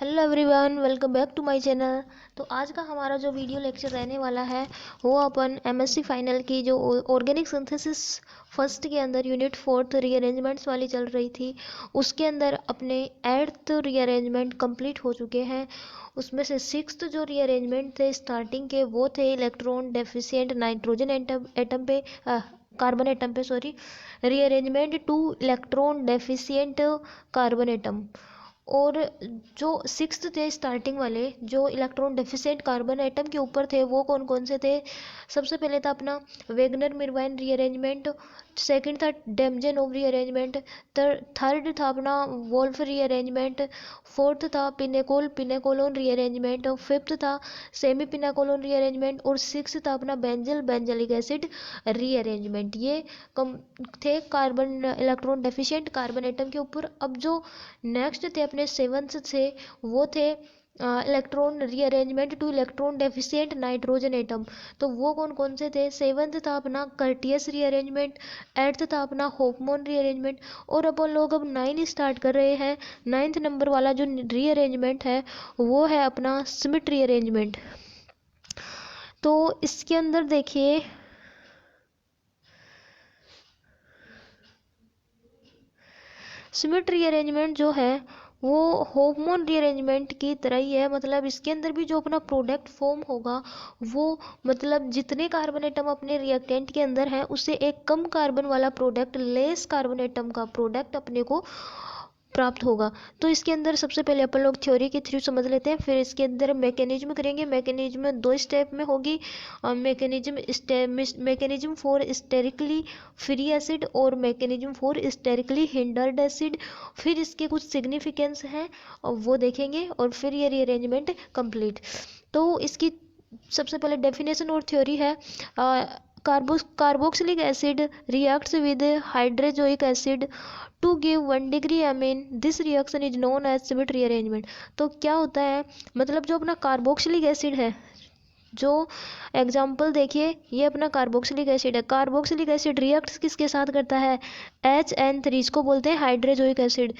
Hello everyone, welcome back to my channel. तो आज का हमारा जो वीडियो लेक्चर रहने वाला है वो अपन एमएससी फाइनल की जो ऑर्गेनिक सिंथेसिस फर्स्ट के अंदर यूनिट फोर्थ रीअरेंजमेंट्स वाली चल रही थी, उसके अंदर अपने एट्थ रीअरेंजमेंट कंप्लीट हो चुके हैं। उसमें से सिक्स्थ जो रीअरेंजमेंट थे स्टार्टिंग के वो थे इलेक्ट्रॉन डेफिशिएंट नाइट्रोजन एटम पे कार्बन एटम पे sorry rearrangement two electron deficient carbon atom. और जो सिक्स्थ थे स्टार्टिंग वाले जो इलेक्ट्रॉन डेफिशिएंट कार्बन एटम के ऊपर थे वो कौन कौन से थे। सबसे पहले था अपना वेगनर मिर्वाइन रीअरेंजमेंट, सेकंड था डेमजेनोव रीअरेंजमेंट, थर्ड था अपना वोल्फ रीअरेंजमेंट, फोर्थ था पिनेकोल पिनेकोलोन रीअरेंजमेंट, फिफ्थ था सेमी पिनाकोलोन रीअरेंजमेंट और सिक्स था अपना बेंजलिक एसिड रीअरेंजमेंट। ये कम थे carbon electron deficient carbon atom के ऊपर। अब जो नेक्स्ट थे अपने सेवंथ से वो थे electron rearrangement two electron deficient nitrogen atom. तो वो कौन कौन से थे। सेवंथ था अपना कर्टियस रीअरेंजमेंट, एट्थ था अपना होफमोन रीअरेंजमेंट और अपन लोग अब 9 स्टार्ट कर रहे हैं। 9th नंबर वाला जो रीअरेंजमेंट है वो है अपना स्मिथ रीअरेंजमेंट। तो इसके अंदर देखिए स्मिथ रीअरेंजमेंट जो है वो होफमोन रीअरेंजमेंट की तरह ही है। मतलब इसके अंदर भी जो अपना प्रोडक्ट फॉर्म होगा वो मतलब जितने कार्बन एटम अपने रिएक्टेंट के अंदर हैं उससे एक कम कार्बन वाला प्रोडक्ट लेस कार्बन एटम का प्रोडक्ट अपने को प्राप्त होगा। तो इसके अंदर सबसे पहले अपन लोग थ्योरी के थ्रू समझ लेते हैं, फिर इसके अंदर मैकेनिज्म करेंगे। मैकेनिज्म 2 स्टेप में होगी। Mechanism for sterically free acid और mechanism for sterically hindered acid. फिर इसके कुछ सिग्निफिकेंस हैं और वो देखेंगे और फिर ये रीअरेंजमेंट कंप्लीट। तो इसकी सबसे पहले डेफिनेशन और थ्योरी है। Carboxylic acid reacts with hydrazoic acid to give 1 degree amine. This reaction is known as Smith rearrangement. तो क्या होता है, मतलब जो अपना कार्बोक्सिलिक एसिड है, जो एग्जाम्पल देखिए ये अपना कार्बोक्सिलिक एसिड है। कार्बोक्सिलिक एसिड रिएक्ट किसके साथ करता है, HN3, इसको बोलते हैं hydrazoic acid.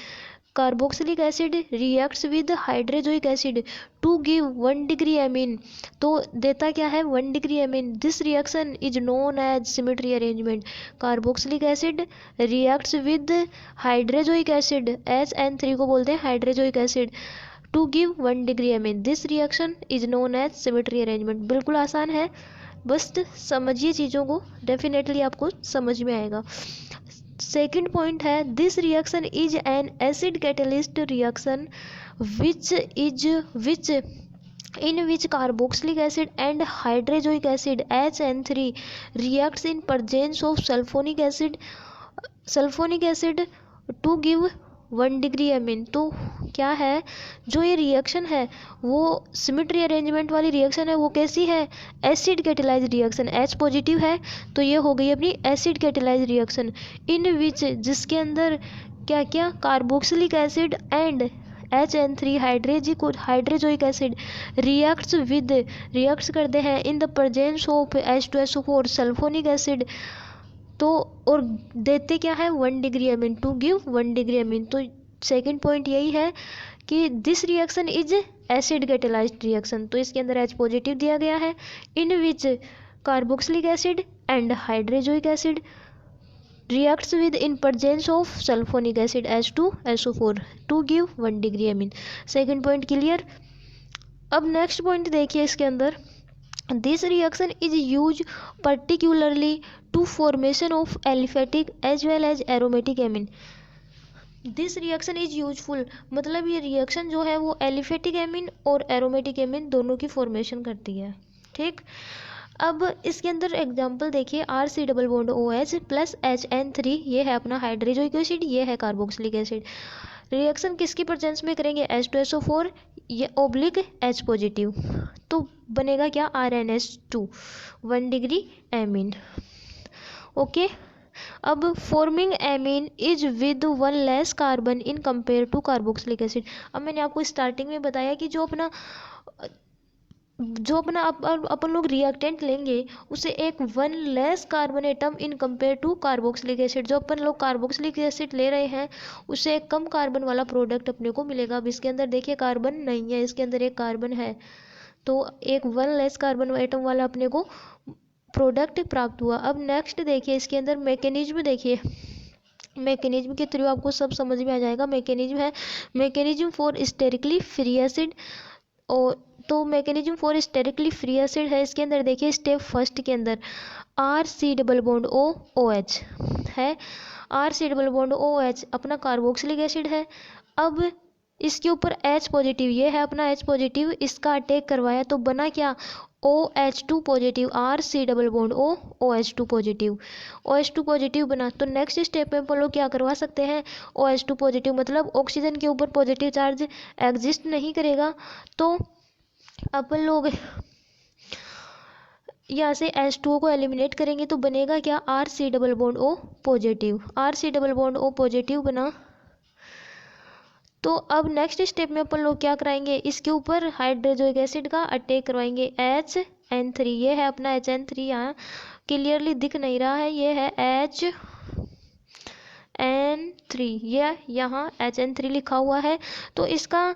Carboxylic acid reacts with hydrazoic acid to give 1 degree amine. तो देता क्या है, 1 degree amine. This reaction is known as Smith rearrangement. Carboxylic acid reacts with hydrazoic acid, HN3 को बोलते हैं hydrazoic acid, to give 1 degree amine. This reaction is known as Smith rearrangement. बिल्कुल आसान है, बस समझिए चीज़ों को, डेफिनेटली आपको समझ में आएगा। सेकेंड पॉइंट है this reaction is an acid catalyst reaction which in which carboxylic acid and hydroxylic acid HN3 reacts in presence of sulfonic acid to give 1 degree amine. तो क्या है, जो ये रिएक्शन है वो स्मिथ रीअरेंजमेंट वाली reaction है, वो कैसी है, acid catalyse reaction. H positive है तो ये हो गई अपनी acid catalyse reaction. In which जिसके अंदर क्या क्या, carboxylic acid and HN3 hydrazoic acid reacts करते हैं in the presence of H2SO4 sulphonic acid. तो और देते क्या है, 1 degree amine, to give 1 degree amine. तो सेकंड पॉइंट यही है कि this reaction is acid catalysed reaction. तो इसके अंदर H पॉजिटिव दिया गया है। In which carboxylic acid and hydrazoic acid reacts with in presence of sulfonic acid H2SO4 to give 1 degree amine. Second point clear. अब नेक्स्ट पॉइंट देखिए इसके अंदर, this reaction is use particularly to formation of aliphatic as well as aromatic amine. This reaction is useful, मतलब ये reaction जो है वो aliphatic amine और एरोमेटिक एमीन दोनों की फॉर्मेशन करती है। ठीक, अब इसके अंदर एग्जांपल देखिए, RC double bond OH plus HN3, ये है अपना हाइड्रोजोइक एसिड, ये है कार्बोक्सिलिक एसिड। रिएक्शन किसकी प्रेजेंस में करेंगे, H2SO4 ये ओब्लिक H पॉजिटिव। तो बनेगा क्या, RNH2 1 डिग्री एमीन। ओके, अब forming amine is with 1 less carbon in compare to carboxylic acid. अब मैंने आपको स्टार्टिंग में बताया कि जो अपना जो अपना अपन लोग रिएक्टेंट लेंगे उसे एक one less carbon atom in compare to carboxylic acid. जो अपन लोग कार्बोक्सिलिक एसिड ले रहे हैं उससे एक कम कार्बन वाला प्रोडक्ट अपने को मिलेगा। अब इसके अंदर देखिए कार्बन नहीं है, इसके अंदर एक कार्बन है, तो एक वन लेस कार्बन एटम वाला अपने को प्रोडक्ट प्राप्त हुआ। अब नेक्स्ट देखिए इसके अंदर मैकेनिज्म, देखिए मैकेनिज्म के थ्रू आपको सब समझ में आ जाएगा। मैकेनिज्म है mechanism for sterically free acid. और तो mechanism for sterically free acid है, इसके अंदर देखिए स्टेप फर्स्ट के अंदर आर सी डबल बॉन्ड ओ एच है। R C double bond o h अपना कार्बोक्सिलिक एसिड है। अब इसके ऊपर H पॉजिटिव, ये है अपना H पॉजिटिव, इसका अटैक करवाया तो बना क्या, OH2 पॉजिटिव, आर सी double bond OH2 positive, OH2 positive बना। तो नेक्स्ट स्टेप में अपन लोग क्या करवा सकते हैं, OH2 पॉजिटिव मतलब ऑक्सीजन के ऊपर पॉजिटिव चार्ज एग्जिस्ट नहीं करेगा, तो अपन लोग यहाँ से H2O को एलिमिनेट करेंगे तो बनेगा क्या, आर सी double bond O positive, R सी डबल बॉन्ड O पॉजिटिव बना। तो अब नेक्स्ट स्टेप में अपन लोग क्या कराएंगे, इसके ऊपर हाइड्रोक्लोरिक एसिड का अटैक करवाएंगे HN3, ये है अपना HN3, यहाँ क्लियरली दिख नहीं रहा है, ये है HN3, ये यहाँ HN3 लिखा हुआ है। तो इसका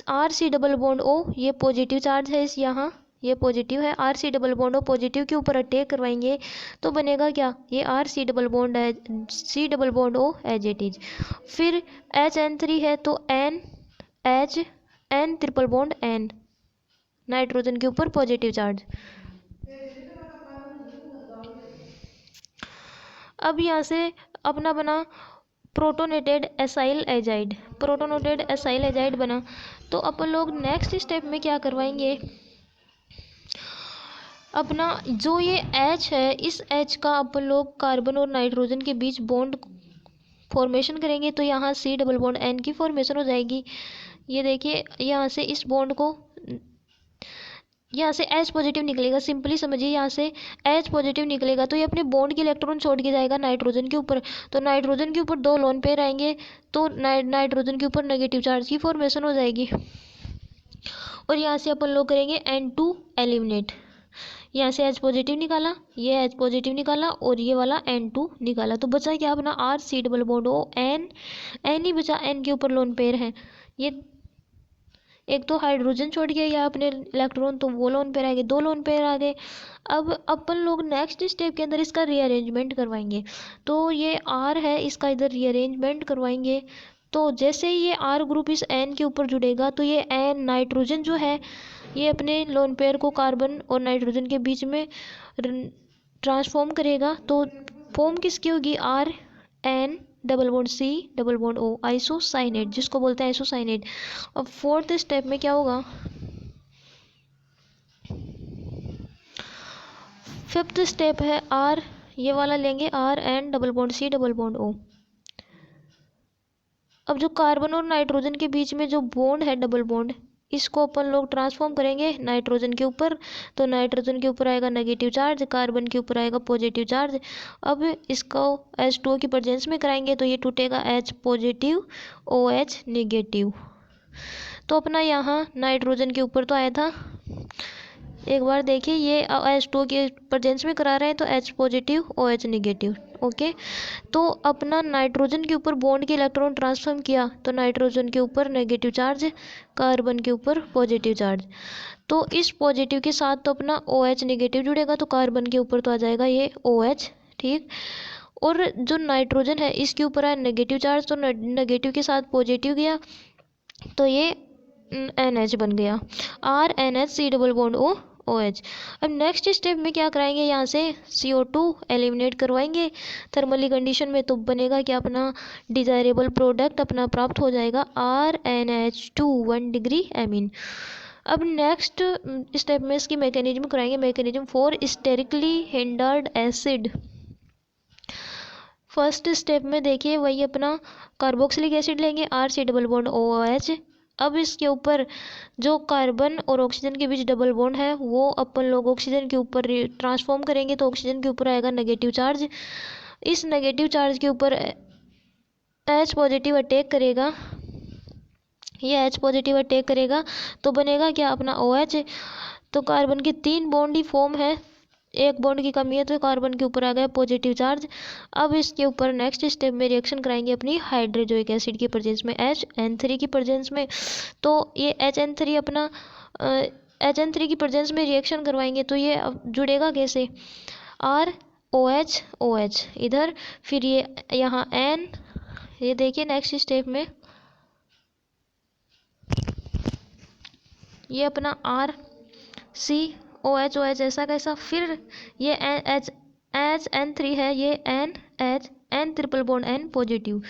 आर सी डबल बॉन्ड O ये पॉजिटिव चार्ज है, इस यहाँ ये पॉजिटिव है, R C double bond O positive के ऊपर अटैक करवाएंगे तो बनेगा क्या, ये R C double bond O as it is. फिर HN3 है तो N triple bond N, nitrogen के ऊपर पॉजिटिव चार्ज। अब यहाँ से अपना बना protonated acyl azide, protonated acyl azide बना। तो अपन लोग नेक्स्ट स्टेप में क्या करवाएंगे, अपना जो ये H है इस H का अपन लोग कार्बन और नाइट्रोजन के बीच बॉन्ड फॉर्मेशन करेंगे तो यहाँ C डबल बॉन्ड N की फॉर्मेशन हो जाएगी। ये देखिए यहाँ से इस बॉन्ड को, यहाँ से H पॉजिटिव निकलेगा, सिंपली समझिए यहाँ से H पॉजिटिव निकलेगा तो ये अपने बॉन्ड के इलेक्ट्रॉन छोड़ के जाएगा नाइट्रोजन के ऊपर, तो नाइट्रोजन के ऊपर 2 लोन पेयर आएंगे तो नाइट्रोजन के ऊपर नेगेटिव चार्ज की फॉर्मेशन हो जाएगी। और यहाँ से अपन लोग करेंगे N2 एलिमिनेट, यहाँ से H पॉजिटिव निकाला, ये H पॉजिटिव निकाला और ये वाला N2 निकाला, तो बचा क्या अपना आर सी डबल बॉन्ड O N ही बचा, N के ऊपर लोन पेयर है, ये एक तो हाइड्रोजन छोड़ गया या अपने इलेक्ट्रॉन, तो वो लोन पेयर आ गए, 2 लोन पेयर आ गए। अब अपन लोग नेक्स्ट स्टेप के अंदर इसका रीअरेंजमेंट करवाएंगे, तो ये R है, इसका इधर रीअरेंजमेंट करवाएंगे। तो जैसे ही ये R ग्रुप इस N के ऊपर जुड़ेगा तो ये N नाइट्रोजन जो है ये अपने लोन पेयर को कार्बन और नाइट्रोजन के बीच में ट्रांसफॉर्म करेगा, तो फॉर्म किसकी होगी, RN double bond C double bond O, isocyanate जिसको बोलते हैं आइसोसाइनेट। अब फोर्थ स्टेप में क्या होगा, फिफ्थ स्टेप है R, ये वाला लेंगे RN double bond C double bond O। अब जो कार्बन और नाइट्रोजन के बीच में जो बॉन्ड है डबल बॉन्ड, इसको अपन लोग ट्रांसफॉर्म करेंगे नाइट्रोजन के ऊपर, तो नाइट्रोजन के ऊपर आएगा नेगेटिव चार्ज, कार्बन के ऊपर आएगा पॉजिटिव चार्ज। अब इसको H2O की प्रेजेंस में कराएंगे तो ये टूटेगा H पॉजिटिव OH नेगेटिव। तो अपना यहाँ नाइट्रोजन के ऊपर तो आया था, एक बार देखिए ये H2O के प्रेजेंस में करा रहे हैं तो H positive OH negative, okay. तो अपना नाइट्रोजन के ऊपर बॉन्ड के इलेक्ट्रॉन ट्रांसफॉर्म किया तो नाइट्रोजन के ऊपर नेगेटिव चार्ज, कार्बन के ऊपर पॉजिटिव चार्ज। तो इस पॉजिटिव के साथ तो अपना OH नेगेटिव जुड़ेगा तो कार्बन के ऊपर तो आ जाएगा ये OH, ठीक। और जो नाइट्रोजन है इसके ऊपर है नेगेटिव चार्ज, तो नेगेटिव के साथ पॉजिटिव गया तो ये NH बन गया, RNH C double bond OH। अब नेक्स्ट स्टेप में क्या कराएंगे, यहाँ से CO2 एलिमिनेट करवाएंगे थर्मली कंडीशन में, तो बनेगा क्या अपना डिजायरेबल प्रोडक्ट अपना प्राप्त हो जाएगा RNH2 1 डिग्री एमीन। अब नेक्स्ट स्टेप में इसकी मैकेनिज्म कराएंगे, mechanism for sterically hindered acid. First step में देखिए वही अपना कार्बोक्सिलिक एसिड लेंगे आर सी डबल बॉन्ड OH। अब इसके ऊपर जो कार्बन और ऑक्सीजन के बीच डबल बॉन्ड है वो अपन लोग ऑक्सीजन के ऊपर ट्रांसफॉर्म करेंगे तो ऑक्सीजन के ऊपर आएगा नेगेटिव चार्ज। इस नेगेटिव चार्ज के ऊपर H पॉजिटिव अटैक करेगा, ये H पॉजिटिव अटैक करेगा तो बनेगा क्या अपना OH। तो कार्बन के 3 बॉन्ड ही फॉर्म है, एक बॉन्ड की कमी है तो कार्बन के ऊपर आ गया पॉजिटिव चार्ज। अब इसके ऊपर नेक्स्ट स्टेप में रिएक्शन कराएंगे अपनी हाइड्रोजोइक एसिड की प्रेजेंस में, HN3 की प्रेजेंस में। तो ये HN3 अपना HN3 की प्रेजेंस में रिएक्शन करवाएंगे तो ये अब जुड़ेगा कैसे, ROH इधर, फिर ये यहाँ N, ये देखिए नेक्स्ट स्टेप में ये अपना RCOH ऐसा कैसा, फिर ये HN3 है, ये N triple bond N positive.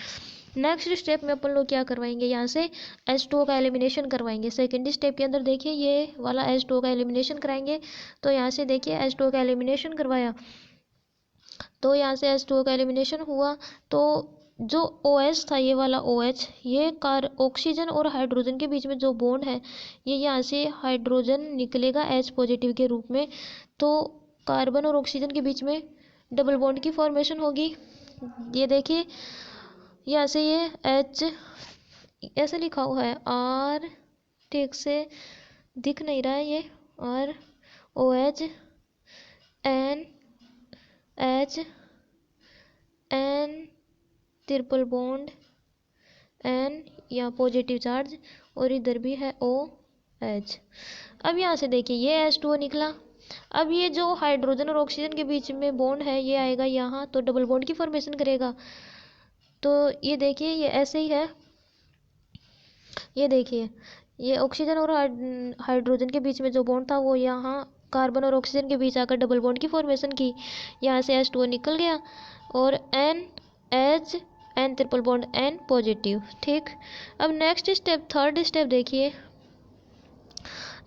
Next step में अपन लोग क्या करवाएंगे, यहाँ से H2O का एलिमिनेशन करवाएंगे। सेकेंड स्टेप के अंदर देखिए ये वाला H2O का एलिमिनेशन कराएंगे। तो यहाँ से देखिए H2O का एलिमिनेशन करवाया, तो यहाँ से H2O का एलिमिनेशन हुआ, तो जो OH था ये वाला OH, ये ऑक्सीजन और हाइड्रोजन के बीच में जो बॉन्ड है, ये यहाँ से हाइड्रोजन निकलेगा H पॉजिटिव के रूप में। तो कार्बन और ऑक्सीजन के बीच में डबल बॉन्ड की फॉर्मेशन होगी। ये देखिए यहाँ से ये H ऐसे लिखा हुआ है, R ठीक से दिख नहीं रहा है, ये ROH NH N triple bond N या पॉजिटिव चार्ज, और इधर भी है OH। अब यहाँ से देखिए ये H2O निकला। अब ये जो हाइड्रोजन और ऑक्सीजन के बीच में बॉन्ड है ये आएगा यहाँ, तो डबल बॉन्ड की फॉर्मेशन करेगा। तो ये देखिए ये ऐसे ही है, ये देखिए ये ऑक्सीजन और हाइड्रोजन के बीच में जो बॉन्ड था वो यहाँ कार्बन और ऑक्सीजन के बीच आकर डबल बॉन्ड की फॉर्मेशन की। यहाँ से H2O निकल गया और NH N triple bond N positive. ठीक, अब नेक्स्ट स्टेप थर्ड स्टेप देखिए,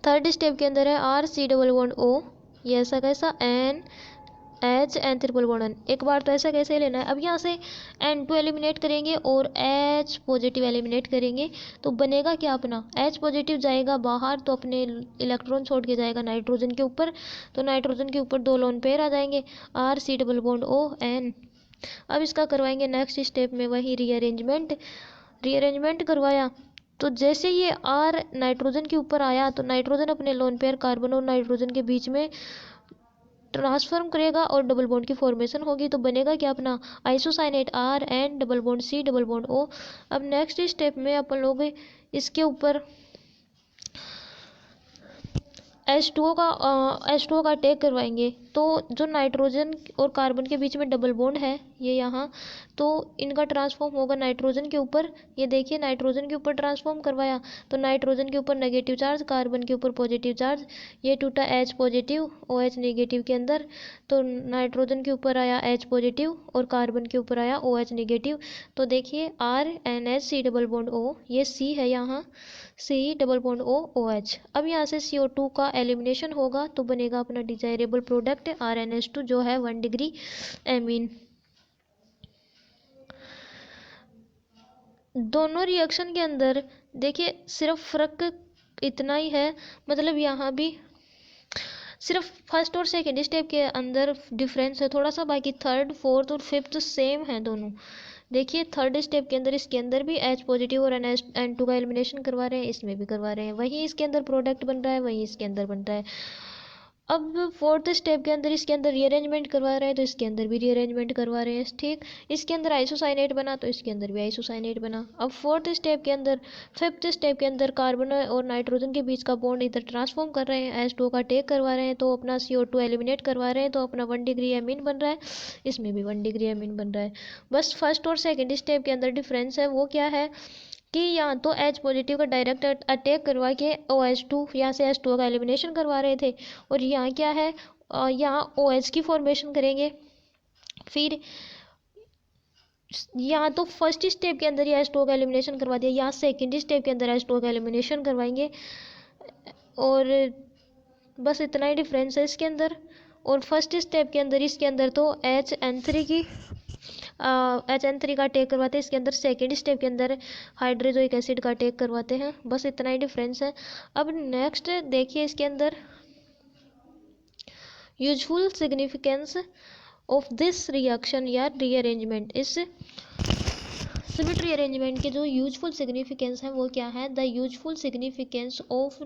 थर्ड स्टेप के अंदर है RC डबल बॉन्ड O, ये ऐसा कैसा NH N triple bond N। एक बार तो ऐसा कैसे लेना है। अब यहाँ से N2 एलिमिनेट करेंगे और H पॉजिटिव एलिमिनेट करेंगे, तो बनेगा क्या अपना, H पॉजिटिव जाएगा बाहर तो अपने इलेक्ट्रॉन छोड़ के जाएगा नाइट्रोजन के ऊपर, तो नाइट्रोजन के ऊपर 2 लोन पेयर आ जाएंगे, RC double bond O N। अब इसका करवाएंगे नेक्स्ट स्टेप में वही रीअरेंजमेंट करवाया, तो जैसे ये R नाइट्रोजन के ऊपर आया तो नाइट्रोजन अपने लोन पेयर कार्बन और नाइट्रोजन के बीच में ट्रांसफॉर्म करेगा और डबल बॉन्ड की फॉर्मेशन होगी, तो बनेगा क्या अपना isocyanate RN double bond C double bond O। अब नेक्स्ट स्टेप में अपन लोग इसके ऊपर H2O का अटैक करवाएंगे, तो जो नाइट्रोजन और कार्बन के बीच में डबल बॉन्ड है ये यहाँ, तो इनका ट्रांसफॉर्म होगा नाइट्रोजन के ऊपर। ये देखिए नाइट्रोजन के ऊपर ट्रांसफॉर्म करवाया, तो नाइट्रोजन के ऊपर नेगेटिव चार्ज, कार्बन के ऊपर पॉजिटिव चार्ज, ये टूटा H पॉजिटिव OH नेगेटिव के अंदर, तो नाइट्रोजन के ऊपर आया H पॉजिटिव और कार्बन के ऊपर आया OH नेगेटिव। तो देखिए RNH C double bond O, ये C है यहाँ, C double bond O OH। अब यहाँ से CO2 का एलिमिनेशन होगा तो बनेगा अपना डिजायरेबल प्रोडक्ट RNH2 जो है 1 डिग्री एमीन। दोनों रिएक्शन के अंदर देखिए सिर्फ फर्क इतना ही है, मतलब यहाँ भी सिर्फ फर्स्ट और सेकेंड स्टेप के अंदर डिफरेंस है थोड़ा सा, बाकी थर्ड फोर्थ और फिफ्थ सेम है दोनों। देखिए थर्ड स्टेप के अंदर इसके अंदर भी H पॉजिटिव और N2 का एलिमिनेशन करवा रहे हैं, इसमें भी करवा रहे हैं, वही इसके अंदर प्रोडक्ट बन रहा है, वही इसके अंदर बन रहा है। अब फोर्थ स्टेप के अंदर इसके अंदर रीअरेंजमेंट करवा रहे हैं तो इसके अंदर भी रीअरेंजमेंट करवा रहे हैं। ठीक, इसके अंदर आइसोसाइनेट बना तो इसके अंदर भी आइसोसाइनेट बना। अब फोर्थ स्टेप के अंदर फिफ्थ स्टेप के अंदर कार्बन और नाइट्रोजन के बीच का बॉन्ड इधर ट्रांसफॉर्म कर रहे हैं, H2O का टेक करवा रहे हैं, तो अपना CO2 एलिमिनेट करवा रहे हैं, तो अपना 1 डिग्री एमीन बन रहा है, इसमें भी 1 डिग्री एमीन बन रहा है। बस फर्स्ट और सेकेंड स्टेप के अंदर डिफरेंस है, वो क्या है कि यहाँ तो H पॉजिटिव का डायरेक्ट अटैक करवा के OH2 यहाँ से H2O का एलिमिनेशन करवा रहे थे, और यहाँ क्या है यहाँ OH की फॉर्मेशन करेंगे। फिर यहाँ तो फर्स्ट स्टेप के अंदर ही H2O का एलिमिनेशन करवा दिया, यहाँ सेकेंड स्टेप के अंदर H2O का एलिमिनेशन करवाएंगे, और बस इतना ही डिफरेंस है इसके अंदर। और फर्स्ट स्टेप के अंदर इसके अंदर तो HN3 का टेक करवाते हैं, इसके अंदर सेकेंड स्टेप के अंदर हाइड्रोजोइक एसिड का टेक करवाते हैं, बस इतना ही डिफरेंस है। अब नेक्स्ट देखिए इसके अंदर useful significance of this reaction या रीअरेंजमेंट। इस सिमेट्री अरेंजमेंट के जो यूजफुल सिग्निफिकेंस है वो क्या है? The useful significance of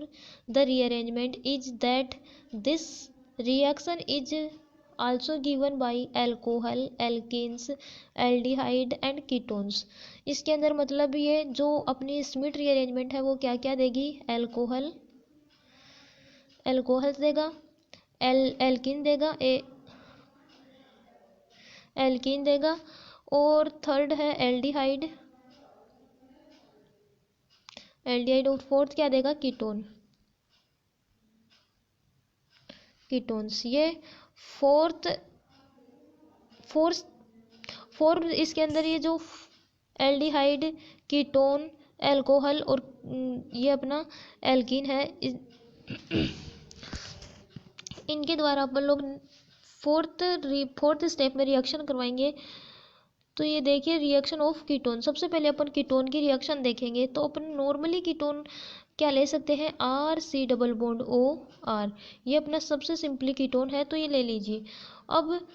the rearrangement is that this reaction is also given by alcohol, alkenes, aldehyde and ketones. इसके अंदर मतलब ये जो अपनी स्मिथ रीअरेंजमेंट है वो क्या क्या देगी? अल्कोहल देगा, एल्किन देगा, एल्किन देगा, और थर्ड है एल्डिहाइड, और फोर्थ क्या देगा? कीटोन्स। ये फोर्थ इसके अंदर ये जो एल्डिहाइड, कीटोन, अल्कोहल और ये अपना एल्कीन है, इनके द्वारा अपन लोग फोर्थ स्टेप में रिएक्शन करवाएंगे। तो ये देखिए रिएक्शन ऑफ कीटोन। सबसे पहले अपन कीटोन की रिएक्शन देखेंगे। तो अपन नॉर्मली कीटोन क्या ले सकते हैं? RC+O+R। ये अपना सबसे सिंपली कीटोन है, तो ये ले लीजिए। अब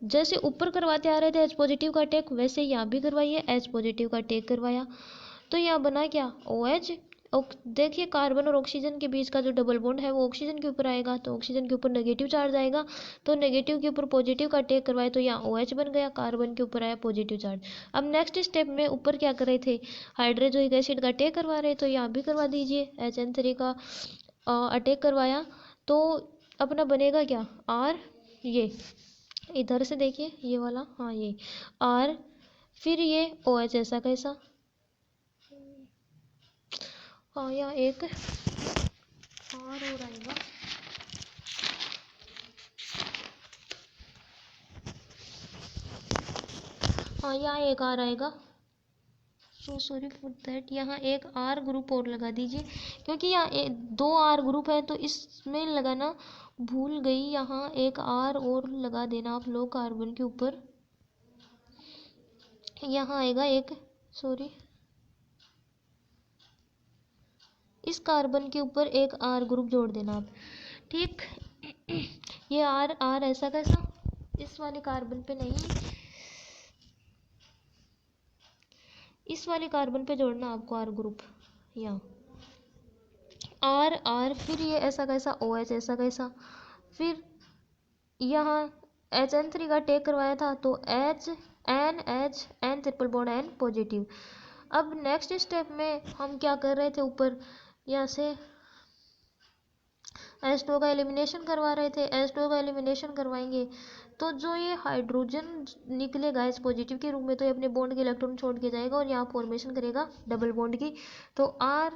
जैसे ऊपर करवाते आ रहे थे H पॉजिटिव का अटैक, वैसे यहाँ भी करवाइए, H पॉजिटिव का अटैक करवाया। तो यहाँ बना क्या? OH। देखिए कार्बन और ऑक्सीजन के बीच का जो डबल बॉन्ड है वो ऑक्सीजन के ऊपर आएगा, तो ऑक्सीजन के ऊपर नेगेटिव चार्ज आएगा, तो नेगेटिव के ऊपर पॉजिटिव का अटैक करवाए, तो यहाँ OH बन गया, कार्बन के ऊपर आया पॉजिटिव चार्ज। अब नेक्स्ट स्टेप में ऊपर क्या कर रहे थे? हाइड्रोक्लोरिक एसिड का अटैक करवा रहे, तो यहाँ भी करवा दीजिए, HN3 का अटैक करवाया, तो अपना बनेगा क्या? R। ये इधर से देखिए ये वाला, हाँ ये R, फिर ये OH ऐसा कैसा, हाँ यहाँ एक और आएगा, हाँ यहाँ एक R आएगा, सो सॉरी फॉर दैट। यहाँ एक R ग्रुप और लगा दीजिए, क्योंकि यहाँ 2 R ग्रुप है तो इसमें लगाना भूल गई। यहाँ एक R और लगा देना आप लोग कार्बन के ऊपर। यहाँ आएगा एक, सॉरी, इस कार्बन के ऊपर एक R ग्रुप जोड़ देना आप, ठीक। ये R ऐसा कैसा, इस वाले कार्बन पे नहीं, इस वाले कार्बन पे जोड़ना आपको R ग्रुप, यहाँ R, फिर ये ऐसा कैसा OH ऐसा कैसा, फिर यहाँ HN3 का टेक करवाया था तो N triple bond N positive. अब नेक्स्ट स्टेप में हम क्या कर रहे थे? ऊपर यहाँ से H2 का एलिमिनेशन करवा रहे थे, H2 का एलिमिनेशन करवाएंगे तो जो ये हाइड्रोजन निकलेगा H पॉजिटिव के रूप में, तो ये अपने बॉन्ड के इलेक्ट्रॉन छोड़ के जाएगा और यहाँ फॉर्मेशन करेगा डबल बॉन्ड की। तो R,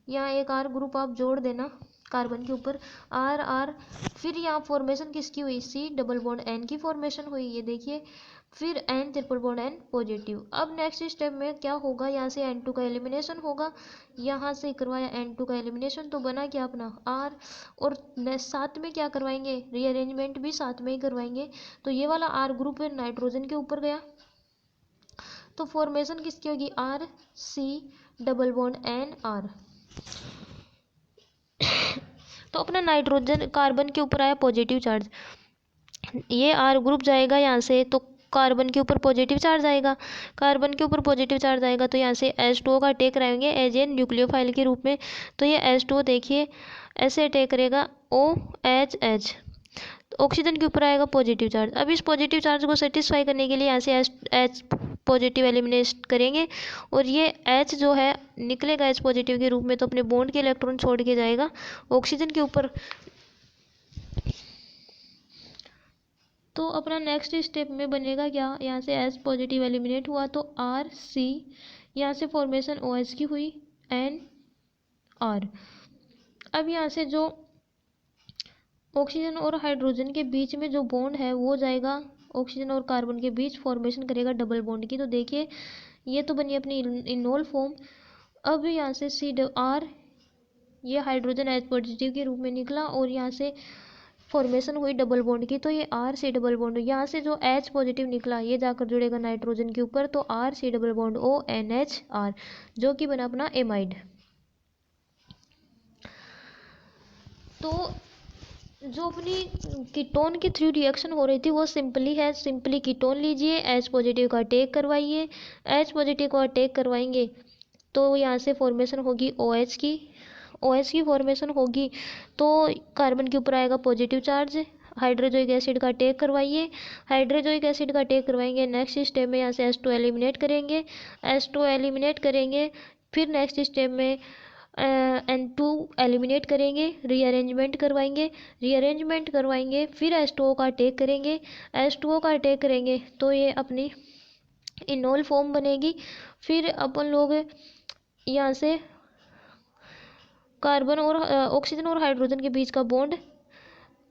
यहाँ एक R ग्रुप आप जोड़ देना कार्बन के ऊपर, R, फिर यहाँ फॉर्मेशन किसकी हुई? C डबल बॉन्ड N की फॉर्मेशन हुई, ये देखिए, फिर N triple bond N positive. अब नेक्स्ट स्टेप में क्या होगा? यहाँ से N2 का एलिमिनेशन होगा, यहाँ से करवाया N2 का एलिमिनेशन, तो बना क्या अपना R, और साथ में क्या करवाएंगे? रीअरेंजमेंट भी साथ में ही करवाएंगे। तो ये वाला R ग्रुप है नाइट्रोजन के ऊपर गया, तो फॉर्मेशन किसकी होगी? RC double bond N R। तो अपना नाइट्रोजन कार्बन के ऊपर आया पॉजिटिव चार्ज, ये R ग्रुप जाएगा यहाँ से, तो कार्बन के ऊपर पॉजिटिव चार्ज आएगा, कार्बन के ऊपर पॉजिटिव चार्ज आएगा, तो यहाँ से H2O का अटैक कराएंगे एज ए न्यूक्लियोफाइल के रूप में। तो ये H2O देखिए ऐसे अटैक करेगा OH, ऑक्सीजन के ऊपर आएगा पॉजिटिव चार्ज। अब इस पॉजिटिव चार्ज को सेटिस्फाई करने के लिए यहाँ से H पॉजिटिव एलिमिनेट करेंगे, और ये H जो है निकलेगा H पॉजिटिव के रूप में, तो अपने बॉन्ड के इलेक्ट्रॉन छोड़ के जाएगा ऑक्सीजन के ऊपर। तो अपना नेक्स्ट स्टेप में बनेगा क्या? यहाँ से H पॉजिटिव एलिमिनेट हुआ, तो RC, यहाँ से फॉर्मेशन OH की हुई NR। अब यहाँ से जो ऑक्सीजन और हाइड्रोजन के बीच में जो बॉन्ड है वो जाएगा ऑक्सीजन और कार्बन के बीच, फॉर्मेशन करेगा डबल बॉन्ड की। तो देखिए ये तो बनी अपनी इनोल फॉर्म। अब यहाँ से CR, ये हाइड्रोजन H पॉजिटिव के रूप में निकला, और यहाँ से फॉर्मेशन हुई डबल बॉन्ड की, तो ये RC डबल बॉन्ड, यहाँ से जो H पॉजिटिव निकला ये जाकर जुड़ेगा नाइट्रोजन के ऊपर, तो RC डबल बॉन्ड ONHR, जो कि बना अपना एमाइड। तो जो अपनी कीटोन की थ्री रिएक्शन हो रही थी वो सिंपली है, सिंपली कीटोन लीजिए, एच पॉजिटिव का अटैक करवाइए, एच पॉजिटिव को अटैक करवाएंगे तो यहाँ से फॉर्मेशन होगी OH की, OH की फॉर्मेशन होगी तो कार्बन के ऊपर आएगा पॉजिटिव चार्ज, हाइड्रोजोइक एसिड का अटैक करवाइए, हाइड्रोजोइक एसिड का अटैक करवाएंगे, नेक्स्ट स्टेप में यहाँ से H2 एलिमिनेट करेंगे, H2 एलिमिनेट करेंगे, फिर नेक्स्ट स्टेप में N2 एलिमिनेट करेंगे, रीअरेंजमेंट करवाएंगे, रीअरेंजमेंट करवाएंगे, फिर H2O का अटैक करेंगे, H2O का अटैक करेंगे तो ये अपनी इनोल फॉर्म बनेगी। फिर अपन लोग यहाँ से कार्बन और ऑक्सीजन और हाइड्रोजन के बीच का बॉन्ड,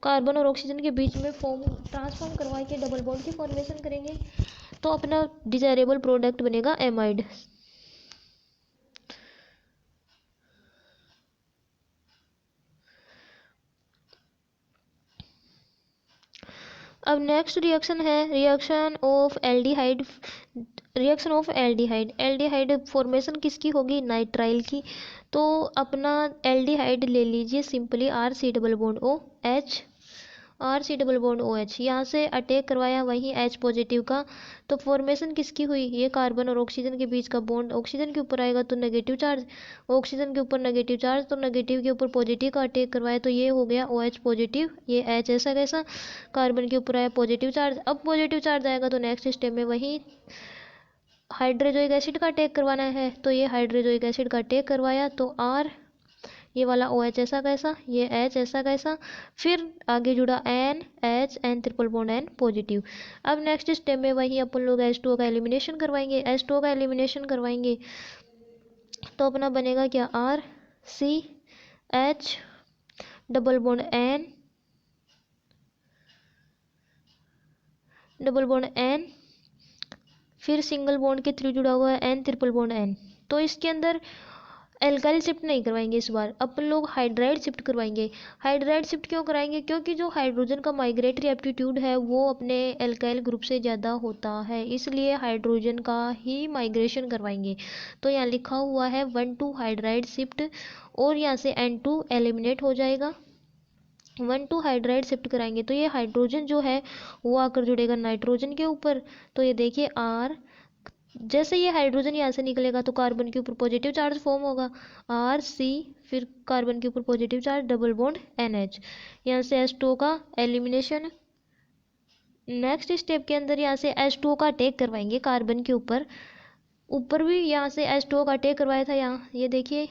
कार्बन और ऑक्सीजन के बीच में फॉर्म ट्रांसफॉर्म करवा के डबल बॉन्ड की फॉर्मेशन करेंगे तो अपना डिजायरेबल प्रोडक्ट बनेगा एमाइड। अब नेक्स्ट रिएक्शन है reaction of aldehyde, reaction of aldehyde. Aldehyde formation किसकी होगी? नाइट्राइल की। तो अपना एल्डिहाइड ले लीजिए simply RC double bond OH, RC double bond OH, यहाँ से अटैक करवाया वहीं H पॉजिटिव का तो फॉर्मेशन किसकी हुई? ये कार्बन और ऑक्सीजन के बीच का बॉन्ड, ऑक्सीजन के ऊपर आएगा तो नेगेटिव चार्ज, ऑक्सीजन के ऊपर नेगेटिव चार्ज तो नेगेटिव के ऊपर पॉजिटिव का अटैक करवाया तो ये हो गया OH पॉजिटिव, ये H ऐसा कैसा, कार्बन के ऊपर आया पॉजिटिव चार्ज। अब पॉजिटिव चार्ज आएगा तो नेक्स्ट स्टेप में वही हाइड्रोजोइक एसिड का अटैक करवाना है तो ये हाइड्रोजोइक एसिड का अटैक करवाया तो R, ये वाला OH ऐसा कैसा, ये H ऐसा कैसा, फिर आगे जुड़ा N H N triple bond N positive. अब नेक्स्ट स्टेप में वही अपन लोग H2O का एलिमिनेशन करवाएंगे, H2O का एलिमिनेशन करवाएंगे तो अपना बनेगा क्या? R C H double bond N, double bond N, फिर सिंगल बॉन्ड के थ्रू जुड़ा हुआ है N ट्रिपल बॉन्ड N। तो इसके अंदर एल्काइल शिफ्ट नहीं करवाएंगे, इस बार अपन लोग हाइड्राइड शिफ्ट करवाएंगे। हाइड्राइड शिफ्ट क्यों कराएंगे? क्योंकि जो हाइड्रोजन का माइग्रेटरी एप्टीट्यूड है वो अपने एल्काइल ग्रुप से ज़्यादा होता है, इसलिए हाइड्रोजन का ही माइग्रेशन करवाएंगे। तो यहाँ लिखा हुआ है 1 हाइड्राइड शिफ्ट और यहाँ से N2 एलिमिनेट हो जाएगा, 1 हाइड्राइड शिफ्ट कराएंगे तो ये हाइड्रोजन जो है वो आकर जुड़ेगा नाइट्रोजन के ऊपर। तो ये देखिए R, जैसे ये हाइड्रोजन यहाँ से निकलेगा तो कार्बन के ऊपर पॉजिटिव चार्ज फॉर्म होगा RC, फिर कार्बन के ऊपर positive charge double bond NH, यहाँ से H2O का एलिमिनेशन। नेक्स्ट स्टेप के अंदर यहाँ से H2O का अटैक करवाएंगे कार्बन के ऊपर, ऊपर भी यहाँ से H2O का अटैक करवाया था, यहाँ ये देखिए,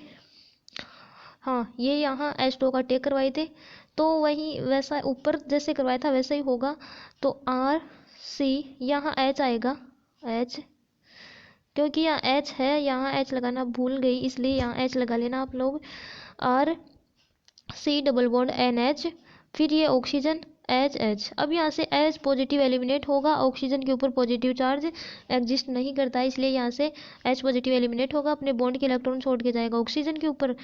हाँ ये यहाँ H2O का अटैक करवाए थे तो वही वैसा ऊपर जैसे करवाया था वैसा ही होगा। तो RC, यहाँ H आएगा, H, क्योंकि यहाँ H है, यहाँ H लगाना भूल गई इसलिए यहाँ H लगा लेना आप लोग, RC डबल बॉन्ड NH, फिर ये ऑक्सीजन HH। अब यहाँ से H पॉजिटिव एलिमिनेट होगा, ऑक्सीजन के ऊपर पॉजिटिव चार्ज एग्जिस्ट नहीं करता है इसलिए यहाँ से H पॉजिटिव एलिमिनेट होगा, अपने बॉन्ड के इलेक्ट्रॉन छोड़ के जाएगा ऑक्सीजन के ऊपर।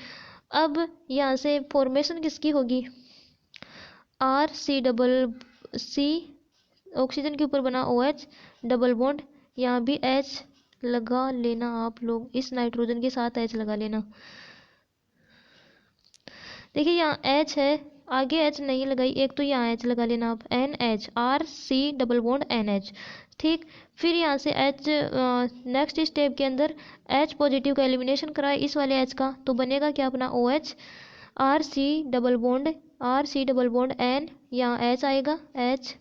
अब यहाँ से फॉर्मेशन किसकी होगी? RC डबल C, ऑक्सीजन के ऊपर बना OH डबल बॉन्ड, यहाँ भी H लगा लेना आप लोग, इस नाइट्रोजन के साथ H लगा लेना। देखिए यहाँ H है, आगे H नहीं लगाई, एक तो यहाँ H लगा लेना आप, NH, RC double bond NH, ठीक। फिर यहाँ से H, नेक्स्ट स्टेप के अंदर H पॉजिटिव का एलिमिनेशन कराए इस वाले H का तो बनेगा क्या अपना OH, RC double bond, RC double bond N, यहाँ H आएगा H,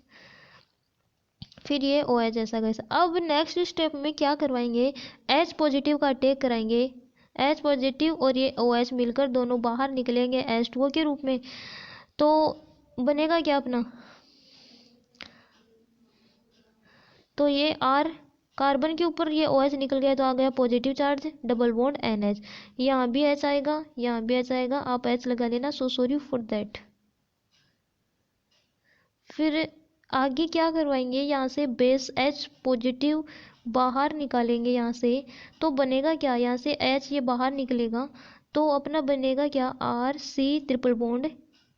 फिर ये OH ऐसा कैसा। अब नेक्स्ट स्टेप में क्या करवाएंगे? H पॉजिटिव का अटैक कराएंगे, H पॉजिटिव और ये OH मिलकर दोनों बाहर निकलेंगे H2O के रूप में तो बनेगा क्या अपना? तो ये R, कार्बन के ऊपर ये OH निकल गया तो आ गया positive charge double bond NH, यहाँ भी H आएगा, यहाँ भी H आएगा, आप H लगा लेना, सो सॉरी फॉर दैट। फिर आगे क्या करवाएंगे? यहाँ से बेस H पॉजिटिव बाहर निकालेंगे यहाँ से तो बनेगा क्या? यहाँ से H ये बाहर निकलेगा तो अपना बनेगा क्या? RC ट्रिपल बॉन्ड,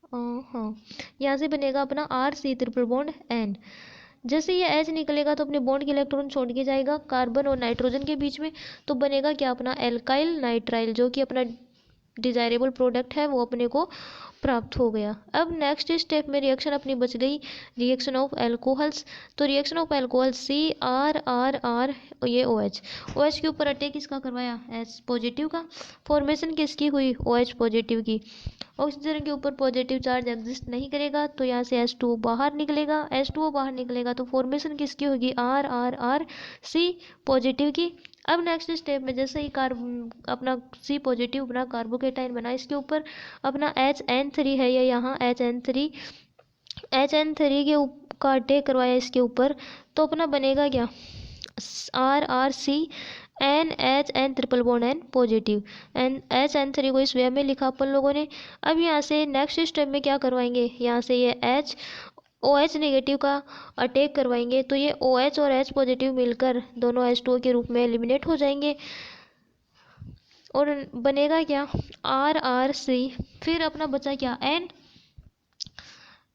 हाँ यहाँ से बनेगा अपना RC ट्रिपल बॉन्ड N। जैसे ये H निकलेगा तो अपने बॉन्ड के इलेक्ट्रॉन छोड़ के जाएगा कार्बन और नाइट्रोजन के बीच में तो बनेगा क्या अपना? एल्काइल नाइट्राइल, जो कि अपना डिजायरेबल प्रोडक्ट है वो अपने को प्राप्त हो गया। अब नेक्स्ट स्टेप में रिएक्शन अपनी बच गई, रिएक्शन ऑफ एल्कोहल्स। तो रिएक्शन ऑफ एल्कोहल CR ये OH के ऊपर अटैक किसका करवाया, H पॉजिटिव का। फॉर्मेशन किसकी हुई, OH पॉजिटिव की। ऑक्सीजन के ऊपर पॉजिटिव चार्ज एग्जिस्ट नहीं करेगा तो यहाँ से H2O बाहर निकलेगा, H2O बाहर निकलेगा तो फॉर्मेशन किसकी होगी, RC पॉजिटिव की। अब नेक्स्ट स्टेप में जैसे ही अपना C पॉजिटिव अपना कार्बोकेटाइन बना, इसके ऊपर अपना HN3 है, ये यहाँ HN3 का अटैक करवाया इसके ऊपर, तो अपना बनेगा क्या, RC NHN triple bond N positive, HN3 को इस वे में लिखा अपन लोगों ने। अब यहाँ से नेक्स्ट स्टेप में क्या करवाएंगे, यहाँ से ये OH नेगेटिव का अटैक करवाएंगे, तो ये OH और H पॉजिटिव मिलकर दोनों H2O के रूप में एलिमिनेट हो जाएंगे और बनेगा क्या, RC। फिर अपना बचा क्या, N।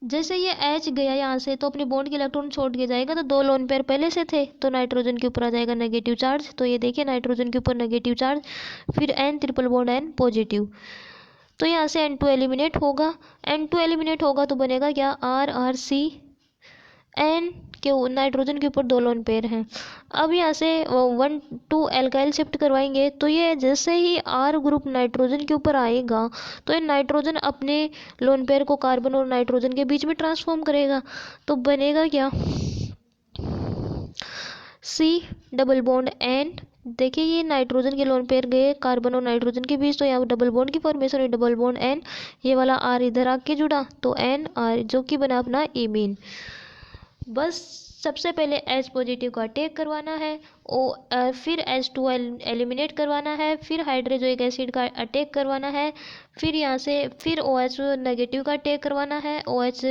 जैसे ये H गया यहाँ से तो अपने बॉन्ड के इलेक्ट्रॉन छोड़ के जाएगा, तो 2 लोन पेयर पहले से थे तो नाइट्रोजन के ऊपर आ जाएगा नेगेटिव चार्ज, तो ये देखिए नाइट्रोजन के ऊपर नेगेटिव चार्ज, फिर N triple bond N positive, तो यहाँ से N2 एलिमिनेट होगा। N2 एलिमिनेट होगा तो बनेगा क्या, RC N के नाइट्रोजन के ऊपर 2 लोन पेयर हैं। अब यहाँ से 1,2 एल्काइल शिफ्ट करवाएंगे, तो ये जैसे ही R ग्रुप नाइट्रोजन के ऊपर आएगा तो ये नाइट्रोजन अपने लोन पेयर को कार्बन और नाइट्रोजन के बीच में ट्रांसफॉर्म करेगा, तो बनेगा क्या, C डबल बॉन्ड N। देखिए ये नाइट्रोजन के लोन पेयर गए कार्बन और नाइट्रोजन के बीच, तो यहाँ डबल बॉन्ड की फॉर्मेशन हुई, डबल बॉन्ड N, ये वाला R इधर आके जुड़ा तो NR जो कि बना अपना इमीन। बस सबसे पहले H पॉजिटिव का अटैक करवाना है, फिर H2 एलिमिनेट करवाना है, फिर हाइड्रोजोइक एसिड का अटैक करवाना है, फिर यहाँ से फिर OH नेगेटिव का अटैक करवाना है, OH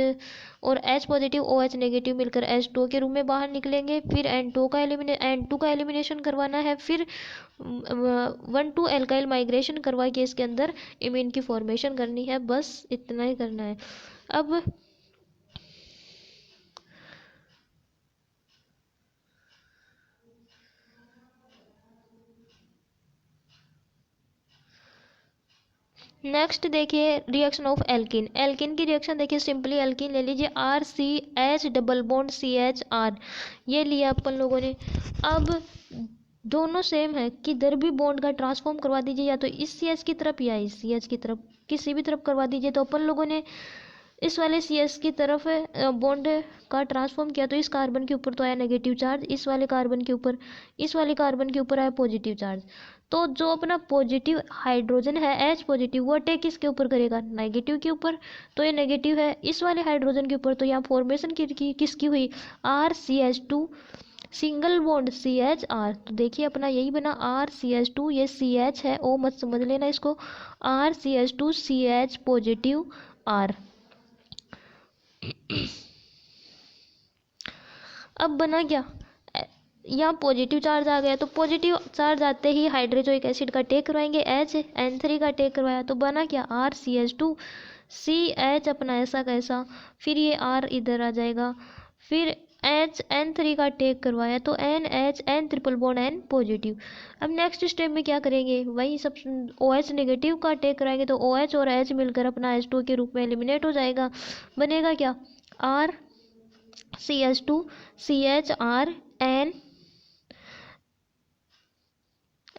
और H पॉजिटिव OH नेगेटिव मिलकर H2O के रूप में बाहर निकलेंगे, फिर N2 का एलिमिनेशन करवाना है, फिर 1,2 एल्काइल माइग्रेशन करवा के इसके अंदर इमीन की फॉर्मेशन करनी है, बस इतना ही करना है। अब नेक्स्ट देखिए रिएक्शन ऑफ एल्किन। एल्किन की रिएक्शन देखिए, सिंपली एल्किन ले लीजिए, RCH डबल बॉन्ड CHR, ये लिया अपन लोगों ने। अब दोनों सेम है, किधर भी बॉन्ड का ट्रांसफॉर्म करवा दीजिए, या तो इस CH की तरफ या इस CH की तरफ, किसी भी तरफ करवा दीजिए। तो अपन लोगों ने इस वाले CH की तरफ बॉन्ड का ट्रांसफॉर्म किया, तो इस कार्बन के ऊपर तो आया नेगेटिव चार्ज, इस वाले कार्बन के ऊपर आया पॉजिटिव चार्ज। तो जो अपना पॉजिटिव हाइड्रोजन है H पॉजिटिव, वो अटैक किसके ऊपर करेगा, नेगेटिव के ऊपर, तो ये नेगेटिव है इस वाले हाइड्रोजन के ऊपर, तो यहाँ फॉर्मेशन किसकी हुई, RCH2 सिंगल बॉन्ड CHR। तो देखिए अपना यही बना RCH2, ये CH है, ओ मत समझ लेना इसको, RCH2 CH पॉजिटिव R। अब बना क्या, यहाँ पॉजिटिव चार्ज आ गया, तो पॉजिटिव चार्ज आते ही हाइड्रोजोइक एसिड का अटैक करवाएंगे, HN3 का अटैक करवाया, तो बना क्या, RCH2 CH अपना ऐसा कैसा, फिर ये R इधर आ जाएगा, फिर HN3 का अटैक करवाया तो NHN triple bond N positive. अब नेक्स्ट स्टेप में क्या करेंगे, वही सब OH नेगेटिव का अटैक कराएंगे, तो OH और H मिलकर अपना H2 के रूप में एलिमिनेट हो जाएगा, बनेगा क्या, RCH2 CHR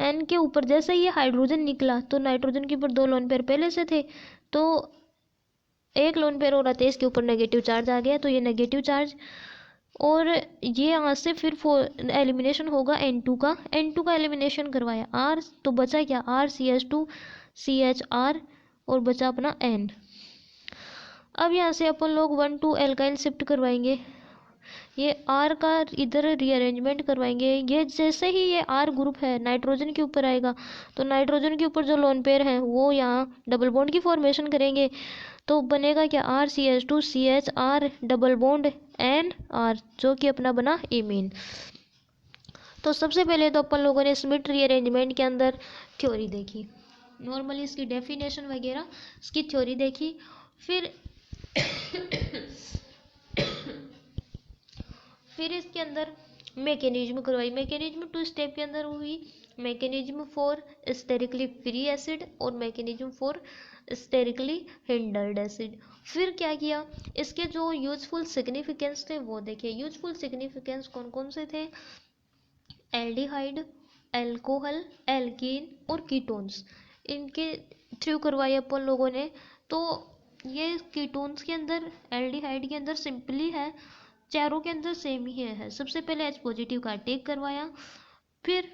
N के ऊपर जैसे ही ये हाइड्रोजन निकला तो नाइट्रोजन के ऊपर 2 लोन पेयर पहले से थे, तो एक लोन पेयर और आते इसके ऊपर नेगेटिव चार्ज आ गया, तो ये नेगेटिव चार्ज, और ये यहाँ से फिर एलिमिनेशन होगा N2 का एलिमिनेशन करवाया R, तो बचा क्या, RCH2 CHR और बचा अपना N। अब यहाँ से अपन लोग 1,2 एल्काइल शिफ्ट करवाएंगे, ये R का इधर रीअरेंजमेंट करवाएंगे, ये जैसे ही ये R ग्रुप है नाइट्रोजन के ऊपर आएगा, तो नाइट्रोजन के ऊपर जो लोन पेयर हैं वो यहाँ डबल बॉन्ड की फॉर्मेशन करेंगे, तो बनेगा क्या, RCH2 CHR double bond NR, जो कि अपना बना इमीन। तो सबसे पहले तो अपन लोगों ने स्मिथ रीअरेंजमेंट के अंदर थ्योरी देखी, नॉर्मली इसकी डेफिनेशन वगैरह इसकी थ्योरी देखी, फिर इसके अंदर मैकेनिज्म करवाई। मैकेनिज्म 2 स्टेप के अंदर हुई, mechanism for sterically free acid और mechanism for sterically hindered acid. फिर क्या किया, इसके जो यूजफुल सिग्निफिकेंस थे वो देखे। यूजफुल सिग्निफिकेंस कौन कौन से थे, एल्डिहाइड, एल्कोहल, एल्कीन और कीटोन्स, इनके थ्रू करवाए अपन लोगों ने। तो ये कीटोन्स के अंदर, एल्डिहाइड के अंदर सिंपली है, चारों के अंदर सेम ही है। सबसे पहले H पॉजिटिव का अटैक करवाया, फिर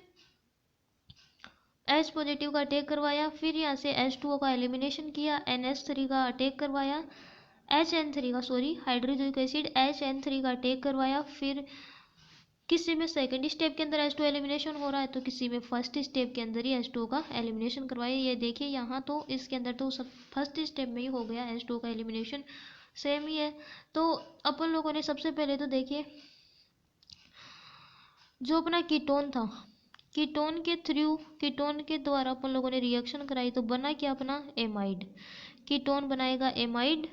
H पॉजिटिव का अटैक करवाया, फिर यहाँ से H2O का एलिमिनेशन किया, NH3 का अटैक करवाया, HN3 का सॉरी हाइड्रोक्लोरिक एसिड HN3 का अटैक करवाया। फिर किसी में सेकंड स्टेप के अंदर H2 एलिमिनेशन हो रहा है तो किसी में फर्स्ट स्टेप के अंदर ही H2 का एलिमिनेशन करवाया। ये देखिए यहाँ तो इसके अंदर तो सब फर्स्ट स्टेप में ही हो गया H2 का एलिमिनेशन, सेम ही है। तो अपन लोगों ने सबसे पहले तो देखिए जो अपना कीटोन था, कीटोन के द्वारा अपन लोगों ने रिएक्शन कराई तो बना क्या अपना एमाइड। कीटोन बनाएगा एमाइड,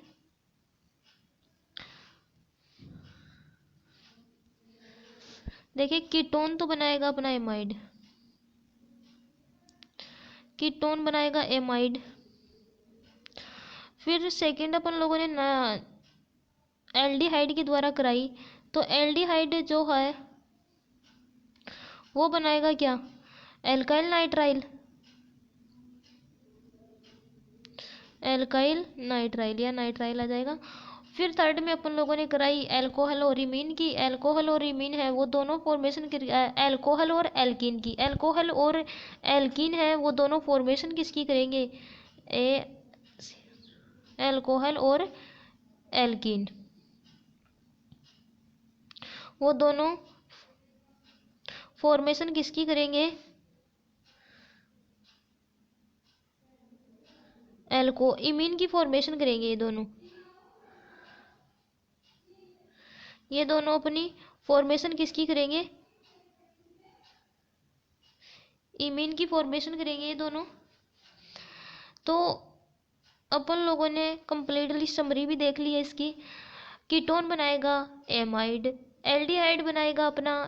देखिए कीटोन तो बनाएगा अपना एमाइड, कीटोन बनाएगा एमाइड। फिर सेकंड अपन लोगों ने एल्डिहाइड के द्वारा कराई तो एल्डिहाइड जो है वो बनाएगा क्या, एल्काइल नाइट्राइल, एल्काइल नाइट्राइल या नाइट्राइल आ जाएगा। फिर थर्ड में अपन लोगों ने कराई एल्कोहल और इमीन की। एल्कोहल और इमीन है वो दोनों फॉर्मेशन एल्कोहल और एल्कीन की, एल्कोहल और एल्कीन है वो दोनों फॉर्मेशन किसकी करेंगे, एल्कोहल और एल्कीन, वो दोनों फॉर्मेशन किसकी करेंगे, इमीन की फॉर्मेशन करेंगे। ये दोनों अपनी फॉर्मेशन किसकी करेंगे, इमीन की फॉर्मेशन करेंगे ये दोनों। तो अपन लोगों ने कंप्लीटली समरी भी देख ली है इसकी। कीटोन बनाएगा एमाइड, एल्डिहाइड बनाएगा अपना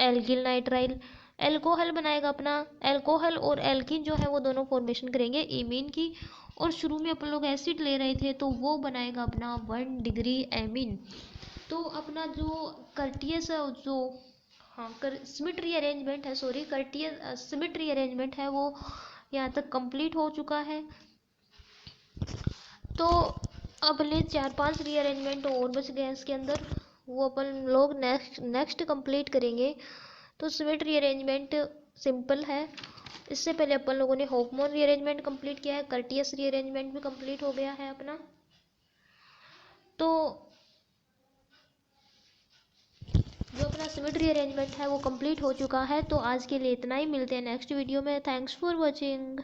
एल्किल नाइट्राइल, एल्कोहल बनाएगा अपना एल्कोहल और एल्किन जो है वो दोनों फॉर्मेशन करेंगे इमीन की। और शुरू में अपन लोग एसिड ले रहे थे तो वो बनाएगा अपना 1 डिग्री एमीन। तो अपना जो कर्टियस जो सिमेट्री अरेंजमेंट है, सॉरी कर्टियस सिमेट्री अरेंजमेंट है वो यहाँ तक कंप्लीट हो चुका है। तो अगले 4-5 रीअरेंजमेंट और बच गए इसके अंदर, वो अपन लोग नेक्स्ट कंप्लीट करेंगे। तो सिमेट्री अरेंजमेंट सिंपल है। इससे पहले अपन लोगों ने हॉफमैन रीअरेंजमेंट कंप्लीट किया है, कर्टियस रीअरेंजमेंट भी कंप्लीट हो गया है अपना। तो जो अपना सिमेट्री अरेंजमेंट है वो कंप्लीट हो चुका है। तो आज के लिए इतना ही, मिलते हैं नेक्स्ट वीडियो में। Thanks for watching.